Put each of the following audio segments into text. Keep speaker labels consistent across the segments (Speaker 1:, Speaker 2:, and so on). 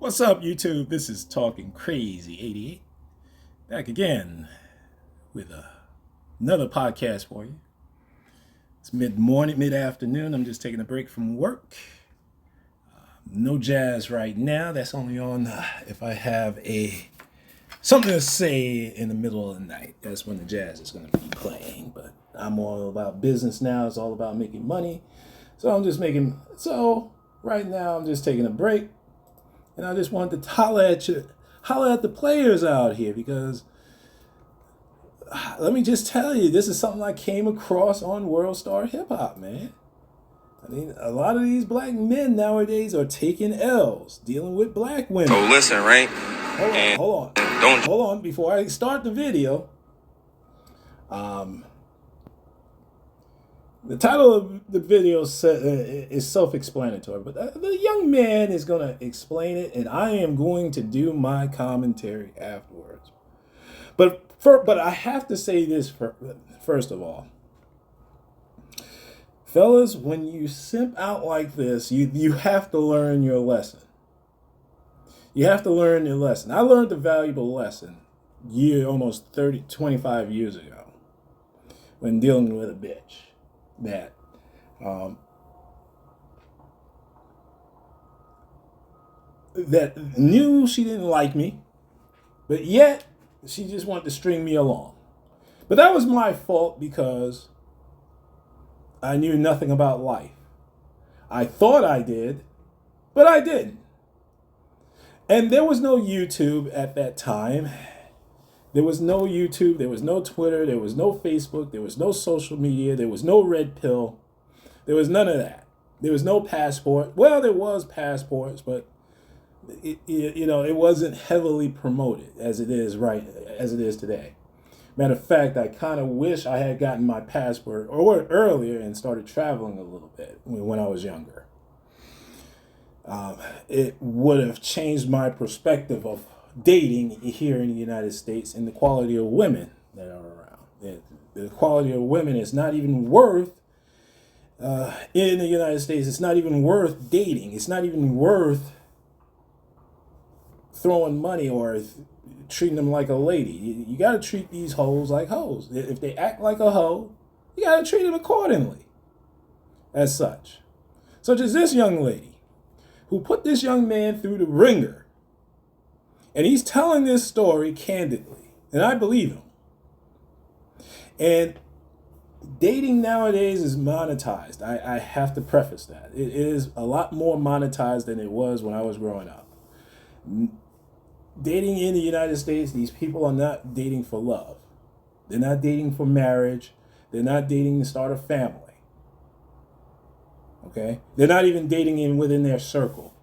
Speaker 1: What's up, YouTube? This is Talking Crazy 88. Back again with another podcast for you. It's mid-morning, mid-afternoon. I'm just taking a break from work. No jazz right now. That's only on if I have something to say in the middle of the night. That's when the jazz is going to be playing. But I'm all about business now. It's all about making money. So right now I'm just taking a break. And I just wanted to holler at the players out here, because let me just tell you, this is something I came across on World Star Hip Hop, man. I mean, a lot of these black men nowadays are taking L's, dealing with black women.
Speaker 2: So listen, right?
Speaker 1: Hold on. Before I start the video, the title of the video is self-explanatory, but the young man is going to explain it, and I am going to do my commentary afterwards. But I have to say this first of all. Fellas, when you simp out like this, you have to learn your lesson. You have to learn your lesson. I learned a valuable lesson almost 25 years ago when dealing with a bitch that knew she didn't like me, but yet she just wanted to string me along. But that was my fault, because I knew nothing about life. I thought I did, but I didn't. And there was no YouTube at that time. There was no YouTube, there was no Twitter, there was no Facebook, there was no social media, there was no red pill. There was none of that. There was no passport. Well, there was passports, but it wasn't heavily promoted as it is today. Matter of fact, I kind of wish I had gotten my passport earlier and started traveling a little bit when I was younger. It would have changed my perspective of dating here in the United States and the quality of women that are around. The quality of women is not even worth, in the United States, it's not even worth dating. It's not even worth throwing money or treating them like a lady. You got to treat these hoes like hoes. If they act like a hoe, you got to treat them accordingly as such. Such as this young lady who put this young man through the ringer. And he's telling this story candidly, and I believe him. And dating nowadays is monetized. I have to preface that. It is a lot more monetized than it was when I was growing up. Dating in the United States, these people are not dating for love. They're not dating for marriage. They're not dating to start a family. Okay? They're not even dating within their circle.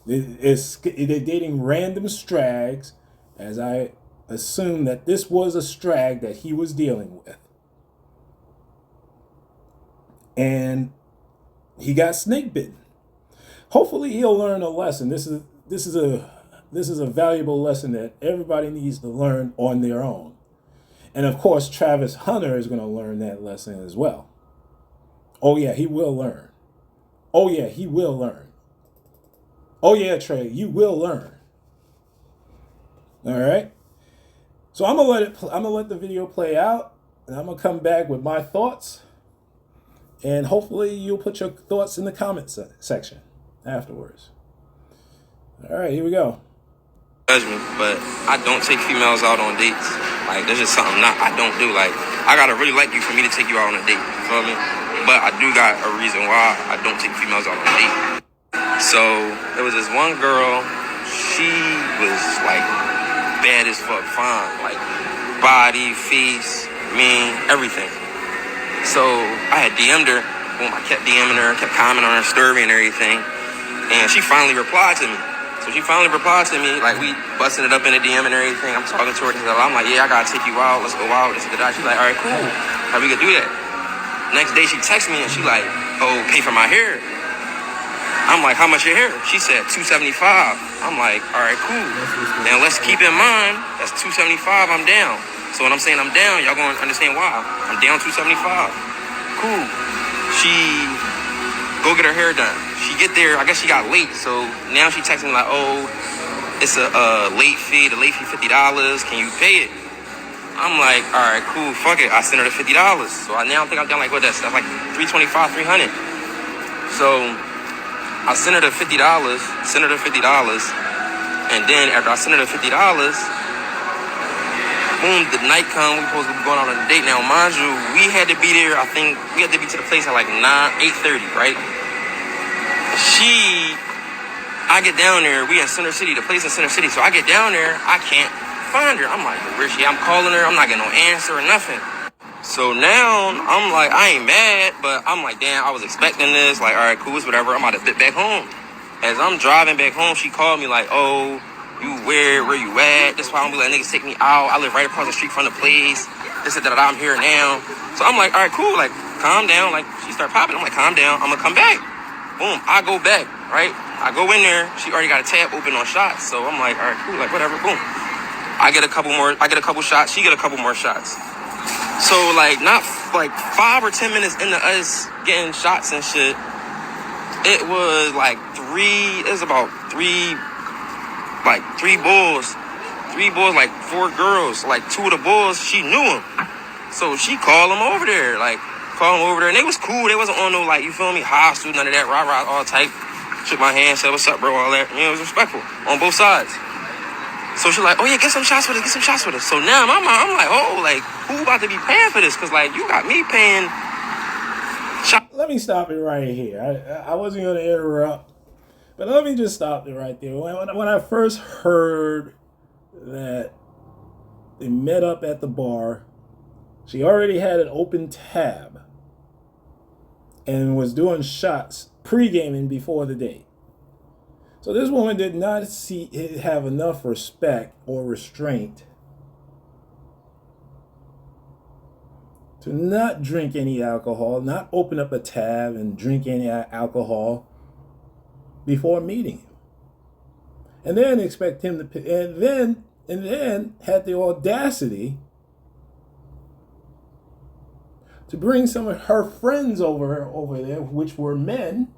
Speaker 1: They're dating random strags, as I assume that this was a strag that he was dealing with. And he got snake bitten. Hopefully he'll learn a lesson. This is a valuable lesson that everybody needs to learn on their own. And of course, Travis Hunter is going to learn that lesson as well. Oh yeah, he will learn. Oh yeah, he will learn. Oh yeah, Trey, you will learn. All right. So I'm gonna let the video play out, and I'm gonna come back with my thoughts, and hopefully you'll put your thoughts in the comment section afterwards. All right, here we go.
Speaker 2: Judge me, but I don't take females out on dates. Like, there's just something I don't do. Like, I gotta really like you for me to take you out on a date. You feel me? But I do got a reason why I don't take females out on a date. So there was this one girl. She was like bad as fuck, fine, like body, face, mean, everything. So I had DM'd her. Boom, I kept DMing her, kept commenting on her story and everything. And she finally replied to me. So she finally replied to me, like, we busting it up in a DM and everything. I'm talking to her. I'm like, yeah, I gotta take you out. Let's go out. She's like, all right, cool. How we gonna do that? Next day she texts me and she like, oh, pay for my hair. I'm like, how much your hair? She said $275. I'm like, all right, cool. Now let's keep in mind, that's $275. I'm down. So when I'm saying I'm down, y'all gonna understand why. I'm down $275. Cool. She go get her hair done. she get there. I guess she got late, so now she texting me like, "Oh, it's a late fee. The late fee $50. Can you pay it?" I'm like, "All right, cool. Fuck it." I sent her the $50. So I now think I'm down like what that's like $325, $300. So I sent her the $50. Sent her the $50, and then after I sent her the $50. Boom, the night come, we supposed to be going out on a date. Now, mind you, we had to be there, I think, we had to be to the place at like 8:30, right? I get down there, we in Center City, the place in Center City, so I get down there, I can't find her. I'm like, where's she? I'm calling her, I'm not getting no answer or nothing. So now, I'm like, I ain't mad, but I'm like, damn, I was expecting this, like, all right, cool, it's whatever, I'm about to fit back home. As I'm driving back home, she called me like, "Oh, you where you at? That's why I'm be like, niggas take me out. I live right across the street from the place. This is that I'm here now." So I'm like, all right, cool. Like, calm down. Like, she start popping. I'm like, calm down. I'm gonna come back. Boom. I go back, right? I go in there. She already got a tab open on shots. So I'm like, all right, cool. Like, whatever. Boom. I get a couple shots. She get a couple more shots. So like, not like 5 or 10 minutes into us getting shots and shit, it was like about three bulls, like 4 girls, like 2 of the bulls, she knew them. So she called them over there, and they was cool. They wasn't on no, like, you feel me, hostile, none of that, rah, all type. Shook my hand, said, "What's up, bro?" All that. It was respectful on both sides. So she's like, "Oh yeah, get some shots with us. So now in my mind, I'm like, oh, like, who about to be paying for this? Cause like, you got me paying shots.
Speaker 1: Let me stop it right here. I wasn't going to interrupt, but let me just stop it right there. When I first heard that they met up at the bar, she already had an open tab and was doing shots, pre-gaming before the date. So this woman did not have enough respect or restraint to not drink any alcohol, not open up a tab and drink any alcohol before meeting him, and then expect him to pay, and then had the audacity to bring some of her friends over there, which were men,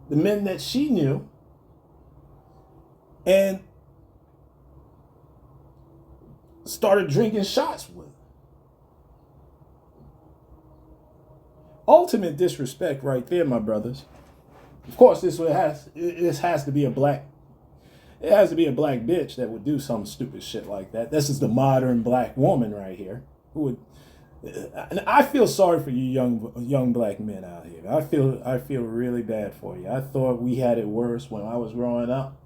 Speaker 1: the men that she knew, and started drinking shots with. Ultimate disrespect right there, my brothers. Of course, this has to be a black. It has to be a black bitch that would do some stupid shit like that. This is the modern black woman right here who would. And I feel sorry for you young black men out here. I feel really bad for you. I thought we had it worse when I was growing up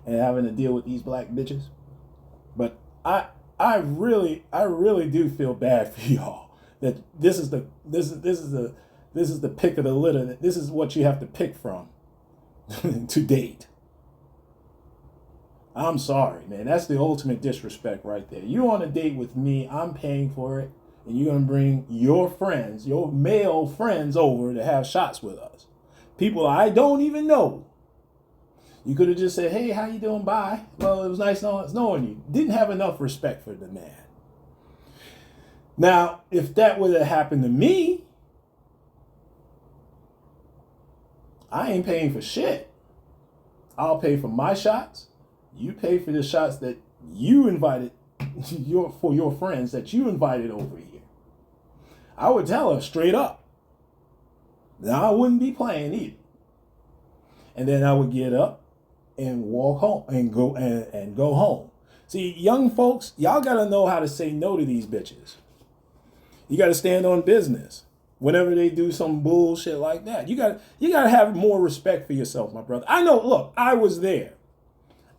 Speaker 1: and having to deal with these black bitches. But I really do feel bad for y'all. That this is the pick of the litter. That this is what you have to pick from to date. I'm sorry, man. That's the ultimate disrespect right there. You on a date with me, I'm paying for it, and you're gonna bring your friends, your male friends over to have shots with us. People I don't even know. You could have just said, "Hey, how you doing? Bye. Well, it was nice knowing you." Didn't have enough respect for the man. Now, if that would have happened to me, I ain't paying for shit. I'll pay for my shots. You pay for the shots that you invited for your friends that you invited over here. I would tell her straight up. Now I wouldn't be playing either. And then I would get up and walk home and go home. See, young folks, y'all gotta know how to say no to these bitches. You gotta stand on business. Whenever they do some bullshit like that, you gotta have more respect for yourself, my brother. I know. Look, I was there.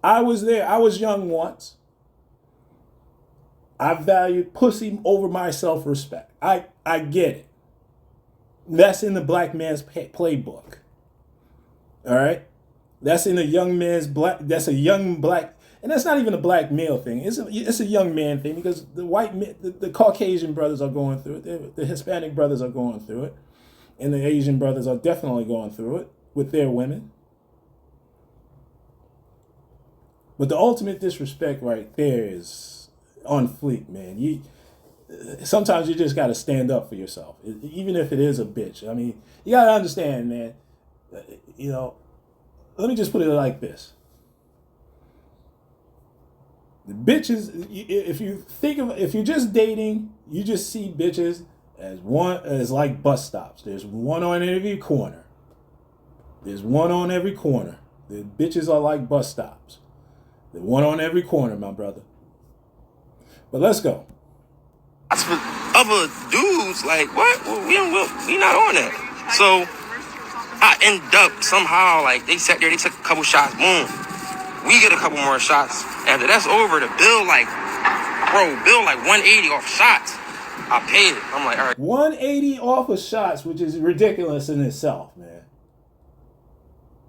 Speaker 1: I was young once. I valued pussy over my self-respect. I get it. That's in the black man's playbook. All right? That's in a young man's that's a young black, and that's not even a black male thing. It's a young man thing because the white men, the Caucasian brothers are going through it. The Hispanic brothers are going through it. And the Asian brothers are definitely going through it with their women. But the ultimate disrespect right there is on fleek, man. sometimes you just got to stand up for yourself, even if it is a bitch. I mean, you got to understand, man. You know, let me just put it like this. The bitches, if you're just dating, you just see bitches as like bus stops. There's one on every corner. There's one on every corner. The bitches are like bus stops. There's one on every corner, my brother. But let's go.
Speaker 2: That's for other dudes, like, what? Well, we not on that. So I end up somehow, like, they sat there, they took a couple shots, boom. We get a couple more shots. After that's over, the bill like 180 off shots. I paid it. I'm like, all right.
Speaker 1: 180 off of shots, which is ridiculous in itself, man.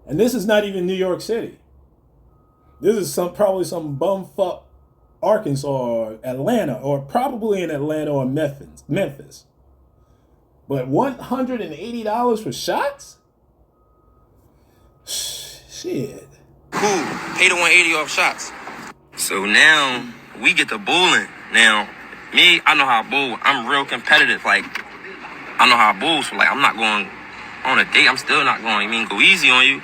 Speaker 1: And this is not even New York City. This is probably some bumfuck Arkansas or Atlanta, or probably in Atlanta or Memphis. But $180 for shots? Shit.
Speaker 2: Cool. Pay the 180 off shots. So now we get to bowling. Now, me, I know how I bowl. I'm real competitive. Like, I know how I bowl. So, like, I'm not going on a date. I'm still not going, go easy on you.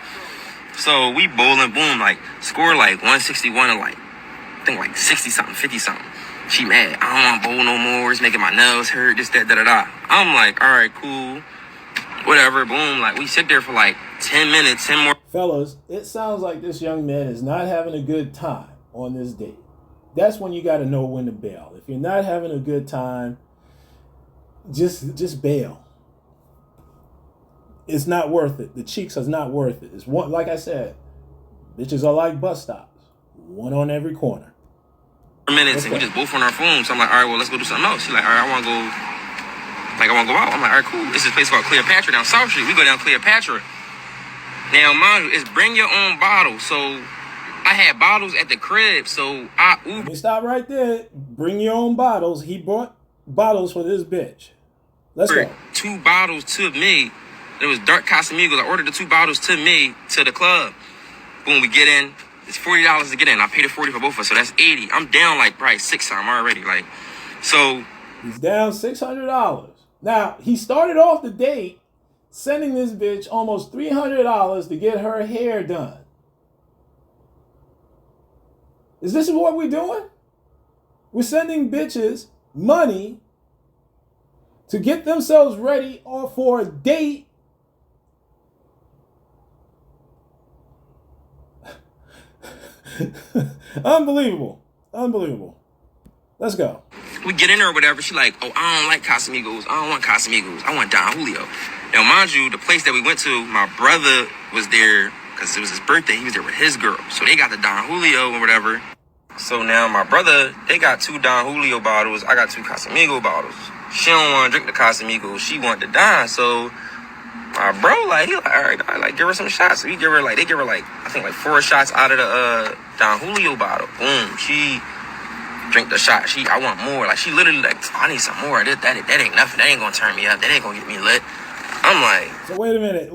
Speaker 2: So we bowling, boom, like, score like 161 and like, I think like 60 something, 50 something. She mad. I don't want to bowl no more. It's making my nails hurt, this, that, da. I'm like, all right, cool. Whatever, boom. Like, we sit there for like 10 minutes, 10 more.
Speaker 1: Fellas, it sounds like this young man is not having a good time on this date. That's when you got to know when to bail. If you're not having a good time, just bail. It's not worth it. The cheeks is not worth it. It's one, like I said, bitches are like bus stops. One on every corner.
Speaker 2: Minutes, and we just both on our phones. So I'm like, all right, well, let's go do something else. She's like, all right, I want to go out. I'm like, all right, cool. This is a place called Cleopatra down South Street. We go down Cleopatra. Now, mind you, it's bring your own bottle. So I had bottles at the crib, so I Uber.
Speaker 1: Let me stop right there. Bring your own bottles. He brought bottles for this bitch. Let's go.
Speaker 2: 2 bottles to me. It was dark Casamigos. I ordered the 2 bottles to me to the club. Boom, we get in. It's $40 to get in. I paid the $40 for both of us, so that's $80. I'm down like probably 6 times already. Like, so
Speaker 1: he's down $600. Now he started off the date sending this bitch almost $300 to get her hair done. Is this what we're doing? We're sending bitches money to get themselves ready or for a date. Unbelievable. Let's go.
Speaker 2: We get in there or whatever. She like, oh, I don't like Casamigos. I don't want Casamigos. I want Don Julio. Now, mind you, the place that we went to, my brother was there because it was his birthday. He was there with his girl. So they got the Don Julio or whatever. So now my brother, they got 2 Don Julio bottles. I got 2 Casamigo bottles. She don't want to drink the Casamigos. She want the Don. So my bro, like, he like, all right, like, give her some shots. So they give her like, I think like 4 shots out of the Don Julio bottle. Boom. She drink the shot. I want more. Like, she literally like, oh, I need some more. That ain't nothing. That ain't gonna turn me up. That ain't gonna get me lit. I'm like.
Speaker 1: So wait a minute.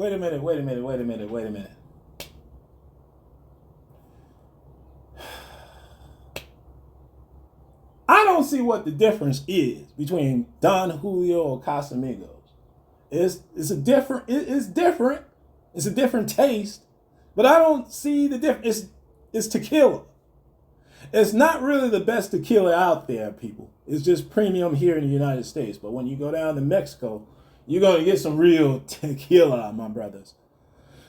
Speaker 1: I don't see what the difference is between Don Julio or Casamigos. It's different. It's a different taste, but I don't see the difference. It's tequila. It's not really the best tequila out there, people. It's just premium here in the United States. But when you go down to Mexico, you're going to get some real tequila, my brothers.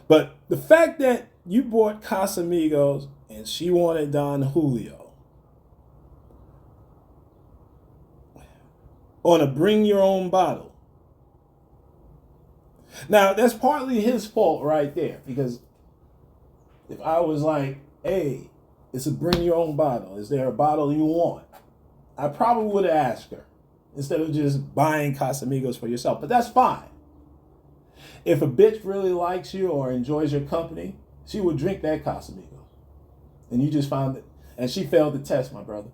Speaker 1: But the fact that you bought Casamigos and she wanted Don Julio on a bring your own bottle. Now, that's partly his fault right there. Because if I was like, hey, it's a bring your own bottle. Is there a bottle you want? I probably would have asked her instead of just buying Casamigos for yourself. But that's fine. If a bitch really likes you or enjoys your company, she would drink that Casamigos. And you just found it. And she failed the test, my brother.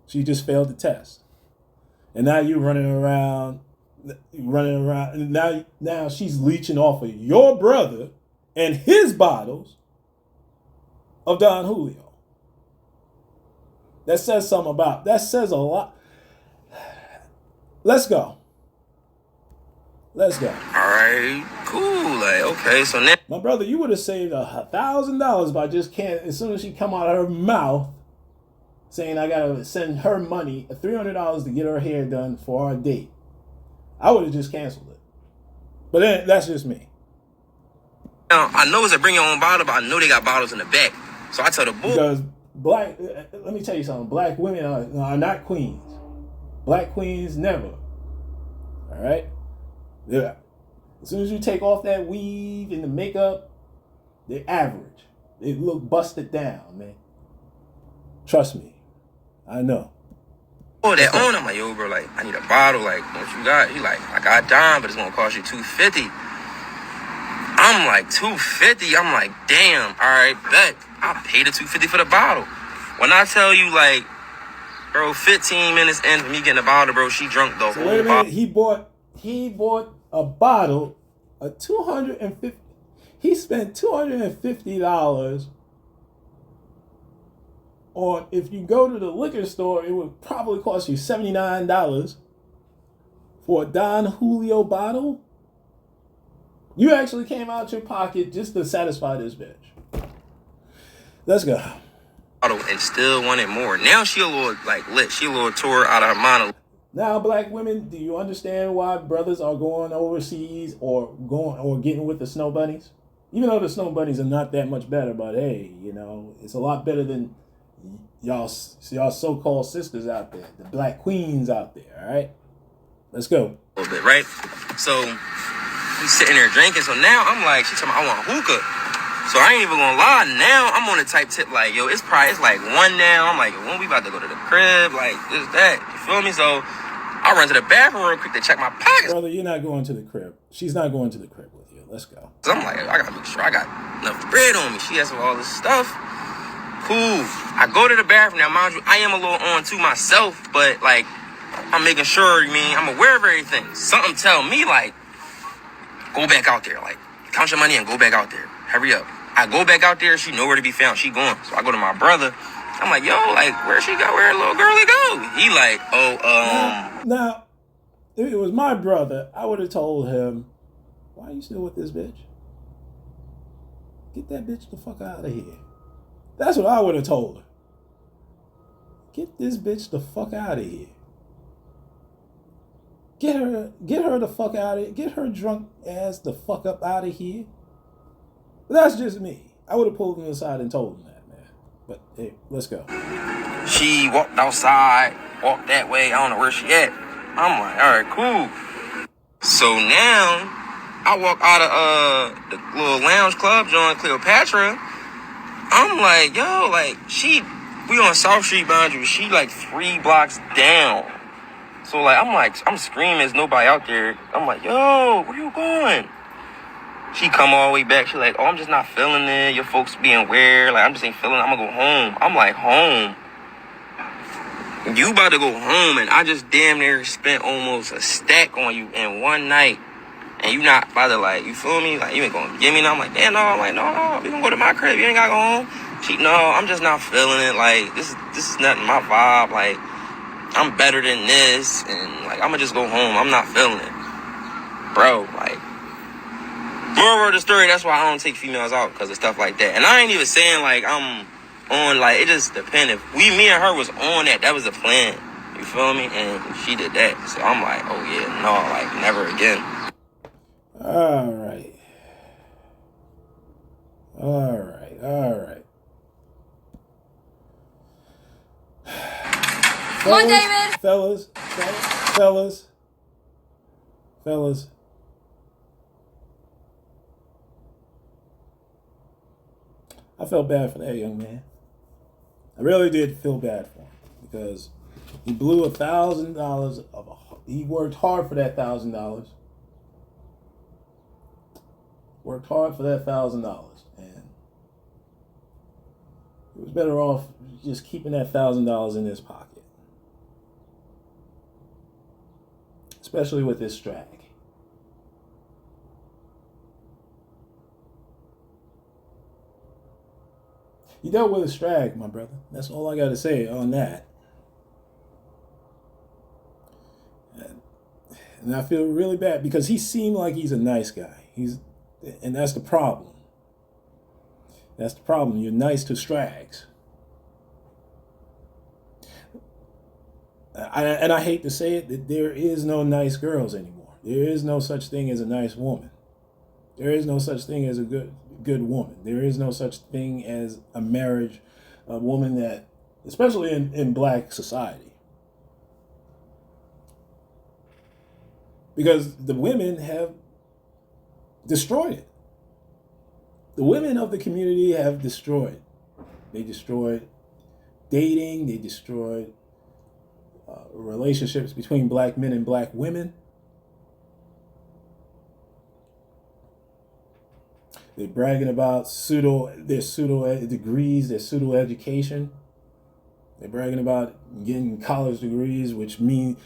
Speaker 1: She just failed the test. And now you're running around. And now she's leeching off of your brother and his bottles of Don Julio. That says a lot. Let's go. Let's go.
Speaker 2: All right, cool. Like, okay, so now,
Speaker 1: My brother, you would have saved $1,000 by just can't. As soon as she come out of her mouth saying I gotta send her money, $300 to get her hair done for our date, I would have just canceled it. But then that's just me.
Speaker 2: now I know it's a bring your own bottle, but I know they got bottles in the back. So I tell the bull.
Speaker 1: Because let me tell you something. Black women are not queens. Black queens never. All right. Yeah. As soon as you take off that weave and the makeup, they're average. They look busted down, man. Trust me. I know.
Speaker 2: Oh, that on. I'm like, yo, bro, like, I need a bottle. Like, what you got? He like, I got dime, but it's gonna cost you $250. I'm like, $250. I'm like, damn. All right, bet. I'll pay the $250 for the bottle. When I tell you, like, bro, 15 minutes in from me getting the bottle, bro, she drunk the
Speaker 1: So
Speaker 2: whole
Speaker 1: wait a
Speaker 2: bottle.
Speaker 1: minute. He bought a bottle of $250. He spent $250 on. If you go to the liquor store, it would probably cost you $79 for a Don Julio bottle. You actually came out your pocket just to satisfy this bitch. Let's go.
Speaker 2: And still wanted more. Now she a little, like, lit. She a little tore out of her mind.
Speaker 1: Now, black women, do you understand why brothers are going overseas or getting with the snow bunnies? Even though the snow bunnies are not that much better, but hey, you know, it's a lot better than y'all so-called sisters out there, the black queens out there. All right, let's go.
Speaker 2: A little bit, right? So we sitting there drinking. So now I'm like, she told me I want hookah. So I ain't even gonna lie. Now I'm on the type tip like, yo, it's like 1 now. I'm like, when we about to go to the crib, like this, that. You feel me? So I run to the bathroom real quick to check my pockets.
Speaker 1: Brother, you're not going to the crib. She's not going to the crib with you. Let's go.
Speaker 2: So I'm like, I gotta make sure I got enough bread on me. She has all this stuff. Cool. I go to the bathroom. Now, mind you, I am a little on to myself, but like, I'm making sure, I'm aware of everything. Something tell me like, go back out there. Like, count your money and go back out there. Hurry up. I go back out there. She nowhere to be found. She gone. So I go to my brother. I'm like, yo, like, where she go? Where little girlie go? He like,
Speaker 1: Now, if it was my brother, I would have told him, why are you still with this bitch? Get that bitch the fuck out of here. That's what I would have told her. Get this bitch the fuck out of here. Get her the fuck out of here. Get her drunk ass the fuck up out of here. But that's just me. I would have pulled him aside and told him that, man. But hey, let's go.
Speaker 2: She walked outside, walked that way. I don't know where she at. I'm like, all right, cool. So now I walk out of the little lounge club joint, Cleopatra. I'm like, yo, like we on South Street, boundary. She like 3 blocks down. So like, I'm screaming. There's nobody out there. I'm like, yo, where you going? She come all the way back. She like, oh, I'm just not feeling it. Your folks being weird. Like, I'm just ain't feeling it. I'm gonna go home. I'm like, home? You about to go home, and I just damn near spent almost a stack on you in one night. And you not about to, like, you feel me? Like, you ain't gonna give me nothing. I'm like, damn, no. I'm like, no, we gonna go to my crib. You ain't gotta go home. She, no, I'm just not feeling it. Like, this is not my vibe. Like, I'm better than this. And, like, I'm gonna just go home. I'm not feeling it. Bro, like, moral of the story, that's why I don't take females out, because of stuff like that. And I ain't even saying, like, I'm on, like, it just depends. If me and her was on that was the plan. You feel me? And she did that. So I'm like, oh, yeah, no, like, never again.
Speaker 1: All right.
Speaker 3: Come on, David.
Speaker 1: Fellas. I felt bad for that young man. I really did feel bad for him because he blew $1,000 he worked hard for that $1,000. Worked hard for that $1,000, and he was better off just keeping that $1,000 in his pocket, especially with this Strag. You dealt with a Strag, my brother. That's all I got to say on that. And I feel really bad because he seemed like he's a nice guy. And that's the problem. That's the problem. You're nice to Strags. And I hate to say it, that there is no nice girls anymore. There is no such thing as a nice woman. There is no such thing as a good woman. There is no such thing as a marriage, a woman that, especially in black society. Because the women have destroyed it. The women of the community have destroyed. They destroyed dating. They destroyed relationships between black men and black women. They're bragging about their pseudo degrees, their pseudo education. They're bragging about getting college degrees, which in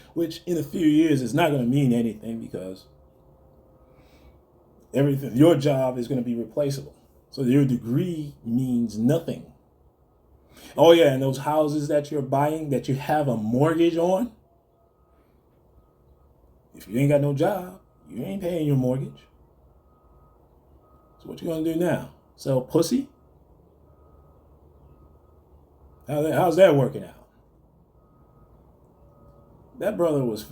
Speaker 1: a few years is not going to mean anything because your job is going to be replaceable. So your degree means nothing. Oh yeah, and those houses that you're buying that you have a mortgage on, if you ain't got no job, you ain't paying your mortgage. So what you gonna do now? Sell pussy? How's that working out? That brother was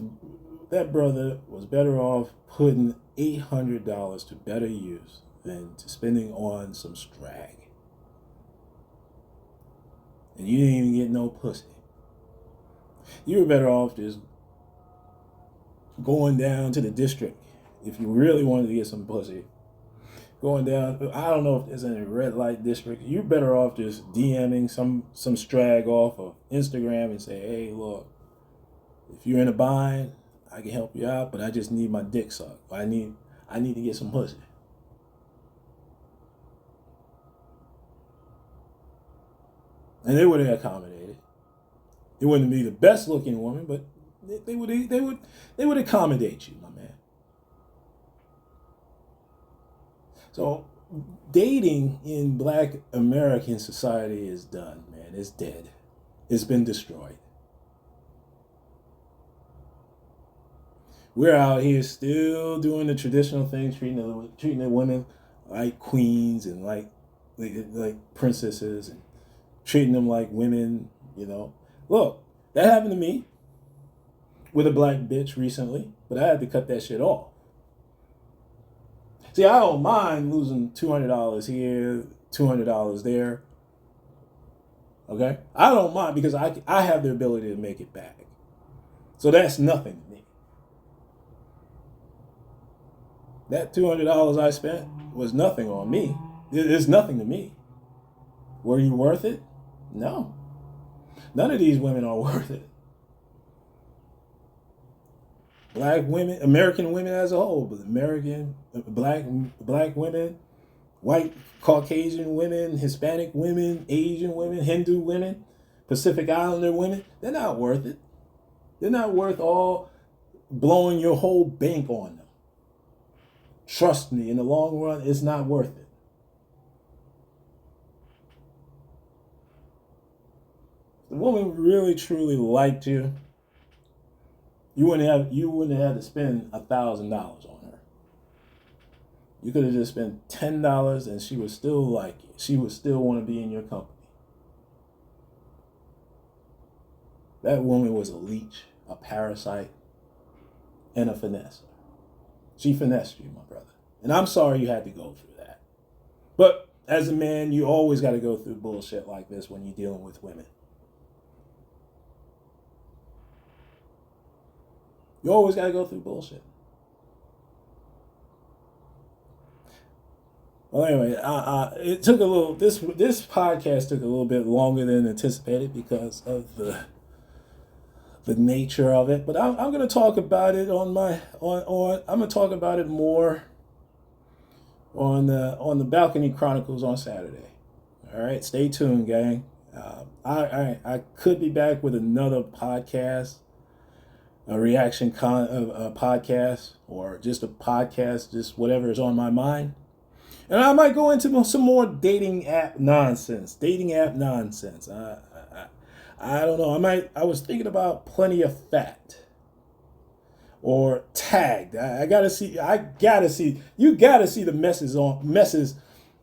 Speaker 1: better off putting $800 to better use than to spending on some Strag. And you didn't even get no pussy. You were better off just going down to the district if you really wanted to get some pussy. Going down, I don't know if there's any red light district. You're better off just DMing some Strag off of Instagram and say, hey, look, if you're in a bind, I can help you out, but I just need my dick sucked. I need to get some pussy. And they would have accommodated. It wouldn't be the best looking woman, but they would accommodate you, my man. So dating in black American society is done, man. It's dead. It's been destroyed. We're out here still doing the traditional things, treating the women like queens and like princesses and treating them like women, you know. Look, that happened to me with a black bitch recently, but I had to cut that shit off. See, I don't mind losing $200 here, $200 there. Okay? I don't mind because I have the ability to make it back. So that's nothing to me. That $200 I spent was nothing on me. It's nothing to me. Were you worth it? No. None of these women are worth it. Black women, American women as a whole, but black women, white Caucasian women, Hispanic women, Asian women, Hindu women, Pacific Islander women, they're not worth it. They're not worth all blowing your whole bank on them. Trust me, in the long run, it's not worth it. The woman really truly liked you. You wouldn't have to spend $1,000 on her. You could have just spent $10 and she would still like you. She would still want to be in your company. That woman was a leech, a parasite, and a finesse. She finessed you, my brother. And I'm sorry you had to go through that. But as a man, you always got to go through bullshit like this when you're dealing with women. You always got to go through bullshit. Well, anyway, it took a little. This podcast took a little bit longer than anticipated because of the nature of it. But I'm going to talk about it I'm going to talk about it more on the Balcony Chronicles on Saturday. All right, stay tuned, gang. I could be back with another podcast. A reaction podcast, or just a podcast, just whatever is on my mind. And I might go into some more dating app nonsense. I don't know. I was thinking about Plenty of Fat. or tagged. I gotta see. You gotta see the messes,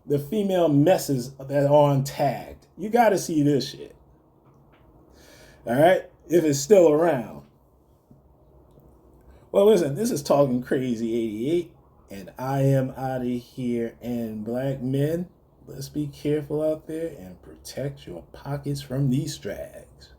Speaker 1: the female messes that are on tagged. You gotta see this shit. All right, if it's still around. Well, listen, this is Talking Crazy 88, and I am out of here. And black men, let's be careful out there and protect your pockets from these strags.